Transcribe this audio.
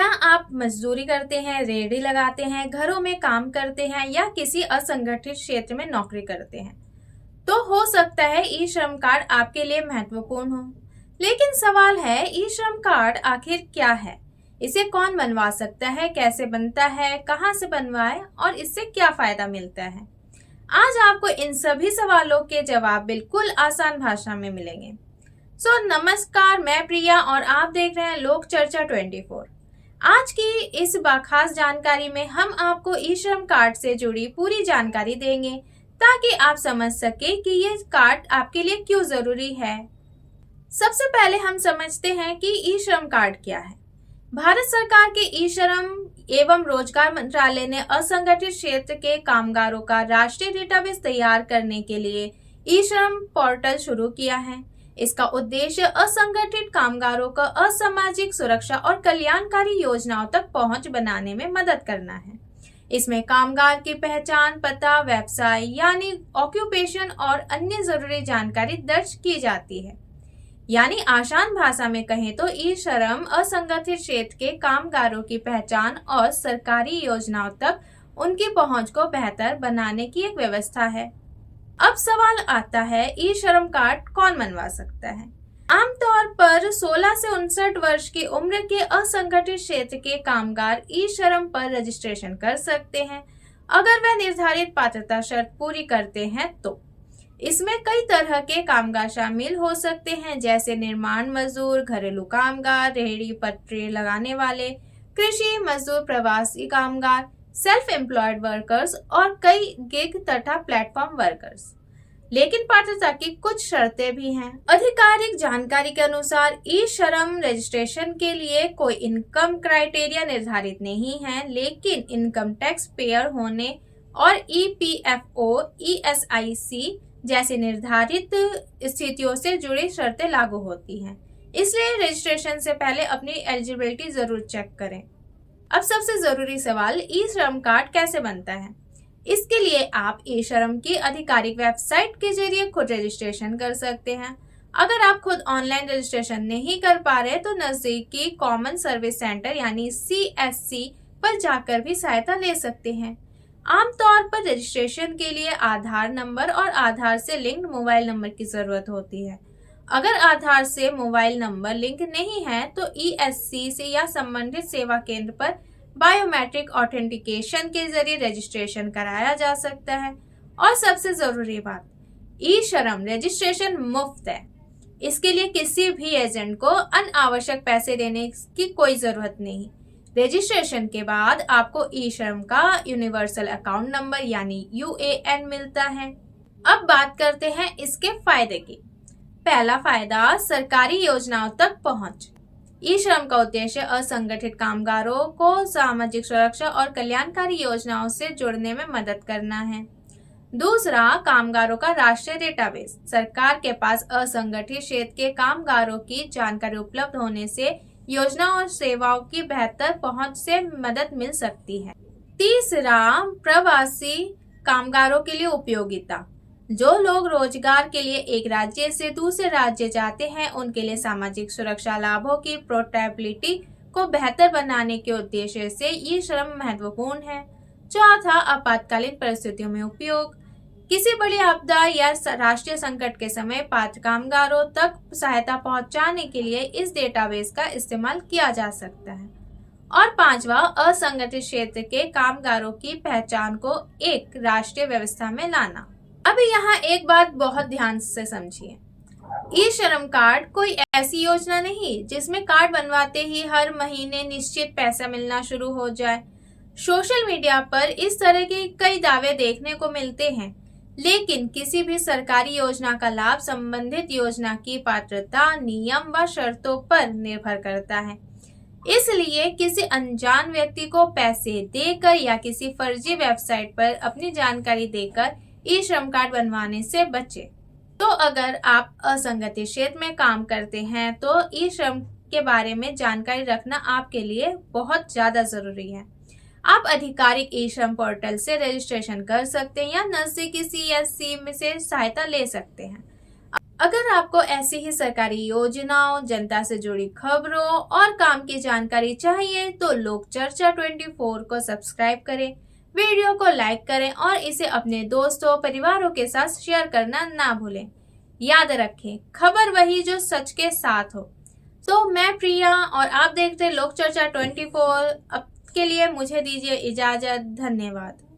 क्या आप मजदूरी करते हैं, रेहड़ी लगाते हैं, घरों में काम करते हैं या किसी असंगठित क्षेत्र में नौकरी करते हैं? तो हो सकता है ई श्रम कार्ड आपके लिए महत्वपूर्ण हो। लेकिन सवाल है, ई श्रम कार्ड आखिर क्या है? इसे कौन बनवा सकता है, कैसे बनता है, कहां से बनवाए और इससे क्या फायदा मिलता है? आज आपको इन सभी सवालों के जवाब बिल्कुल आसान भाषा में मिलेंगे। नमस्कार, मैं प्रिया और आप देख रहे हैं लोक चर्चा 24। आज की इस खास जानकारी में हम आपको ई श्रम कार्ड से जुड़ी पूरी जानकारी देंगे ताकि आप समझ सके कि ये कार्ड आपके लिए क्यों जरूरी है। सबसे पहले हम समझते हैं कि ई श्रम कार्ड क्या है। भारत सरकार के ई श्रम एवं रोजगार मंत्रालय ने असंगठित क्षेत्र के कामगारों का राष्ट्रीय डेटाबेस तैयार करने के लिए ई श्रम पोर्टल शुरू किया है। इसका उद्देश्य असंगठित कामगारों को असामाजिक सुरक्षा और कल्याणकारी योजनाओं तक पहुंच बनाने में मदद करना है। इसमें कामगार की पहचान, पता, व्यवसाय यानी ऑक्यूपेशन और अन्य जरूरी जानकारी दर्ज की जाती है। यानी आसान भाषा में कहें तो ई श्रम असंगठित क्षेत्र के कामगारों की पहचान और सरकारी योजनाओं तक उनकी पहुंच को बेहतर बनाने की एक व्यवस्था है। अब सवाल आता है, ई श्रम कार्ड कौन बनवा सकता है? आमतौर पर 16 से 59 वर्ष की उम्र के असंगठित क्षेत्र के कामगार ई श्रम पर रजिस्ट्रेशन कर सकते हैं, अगर वह निर्धारित पात्रता शर्त पूरी करते हैं तो। इसमें कई तरह के कामगार शामिल हो सकते हैं, जैसे निर्माण मजदूर, घरेलू कामगार, रेहड़ी पटरी लगाने वाले, कृषि मजदूर, प्रवासी कामगार, सेल्फ एम्प्लॉयड वर्कर्स और कई गिग तथा प्लेटफॉर्म वर्कर्स। लेकिन पात्रता की कुछ शर्तें भी हैं। आधिकारिक जानकारी के अनुसार ई श्रम रजिस्ट्रेशन के लिए कोई इनकम क्राइटेरिया निर्धारित नहीं है, लेकिन इनकम टैक्स पेयर होने और ईपीएफओ, ईएसआईसी जैसी निर्धारित स्थितियों से जुड़ी शर्तें लागू होती हैं। इसलिए रजिस्ट्रेशन से पहले अपनी एलिजिबिलिटी जरूर चेक करें। अब सबसे जरूरी सवाल, ई श्रम कार्ड कैसे बनता है? इसके लिए आप ई श्रम की आधिकारिक वेबसाइट के जरिए खुद रजिस्ट्रेशन कर सकते हैं। अगर आप खुद ऑनलाइन रजिस्ट्रेशन नहीं कर पा रहे तो नजदीकी कॉमन सर्विस सेंटर यानी CSC पर जाकर भी सहायता ले सकते हैं। आमतौर पर रजिस्ट्रेशन के लिए आधार नंबर और आधार से लिंक्ड मोबाइल नंबर की जरूरत होती है। अगर आधार से मोबाइल नंबर लिंक नहीं है तो ESC से या संबंधित सेवा केंद्र पर बायोमेट्रिक ऑथेंटिकेशन के जरिए रजिस्ट्रेशन कराया जा सकता है। और सबसे जरूरी बात, ई श्रम रजिस्ट्रेशन मुफ्त है। इसके लिए किसी भी एजेंट को अनावश्यक पैसे देने की कोई जरूरत नहीं। रजिस्ट्रेशन के बाद आपको ई श्रम का यूनिवर्सल अकाउंट नंबर यानी UAN मिलता है। अब बात करते हैं इसके फायदे की। पहला फायदा, सरकारी योजनाओं तक पहुंच। ई श्रम का उद्देश्य असंगठित कामगारों को सामाजिक सुरक्षा और कल्याणकारी योजनाओं से जुड़ने में मदद करना है। दूसरा, कामगारों का राष्ट्रीय डेटाबेस। सरकार के पास असंगठित क्षेत्र के कामगारों की जानकारी उपलब्ध होने से योजनाओं और सेवाओं की बेहतर पहुंच से मदद मिल सकती है। तीसरा, प्रवासी कामगारों के लिए उपयोगिता। जो लोग रोजगार के लिए एक राज्य से दूसरे राज्य जाते हैं, उनके लिए सामाजिक सुरक्षा लाभों की पोर्टेबिलिटी को बेहतर बनाने के उद्देश्य से ये श्रम महत्वपूर्ण है। चौथा, आपातकालीन परिस्थितियों में उपयोग। किसी बड़ी आपदा या राष्ट्रीय संकट के समय पात्र कामगारों तक सहायता पहुंचाने के लिए इस डेटाबेस का इस्तेमाल किया जा सकता है। और पांचवा, असंगठित क्षेत्र के कामगारों की पहचान को एक राष्ट्रीय व्यवस्था में लाना। अभी यहाँ एक बात बहुत ध्यान से समझिए, ई श्रम कार्ड कोई ऐसी योजना नहीं जिसमें कार्ड बनवाते ही हर महीने निश्चित पैसा मिलना शुरू हो जाए। सोशल मीडिया पर इस तरह के कई दावे देखने को मिलते हैं, लेकिन किसी भी सरकारी योजना का लाभ संबंधित योजना की पात्रता, नियम व शर्तों पर निर्भर करता है। इसलिए किसी अनजान व्यक्ति को पैसे देकर या किसी फर्जी वेबसाइट पर अपनी जानकारी देकर ई श्रम कार्ड बनवाने से बचें। तो अगर आप असंगठित क्षेत्र में काम करते हैं तो ई श्रम के बारे में जानकारी रखना आपके लिए बहुत ज्यादा जरूरी है। आप आधिकारिक ई श्रम पोर्टल से रजिस्ट्रेशन कर सकते हैं या नजदीकी CSC में से सहायता ले सकते हैं। अगर आपको ऐसी ही सरकारी योजनाओं, जनता से जुड़ी खबरों और काम की जानकारी चाहिए तो लोक चर्चा 24 को सब्सक्राइब करें, वीडियो को लाइक करें और इसे अपने दोस्तों, परिवारों के साथ शेयर करना ना भूलें। याद रखें, खबर वही जो सच के साथ हो। तो मैं प्रिया और आप देखते हैं लोक चर्चा 24। अब के लिए मुझे दीजिए इजाजत। धन्यवाद।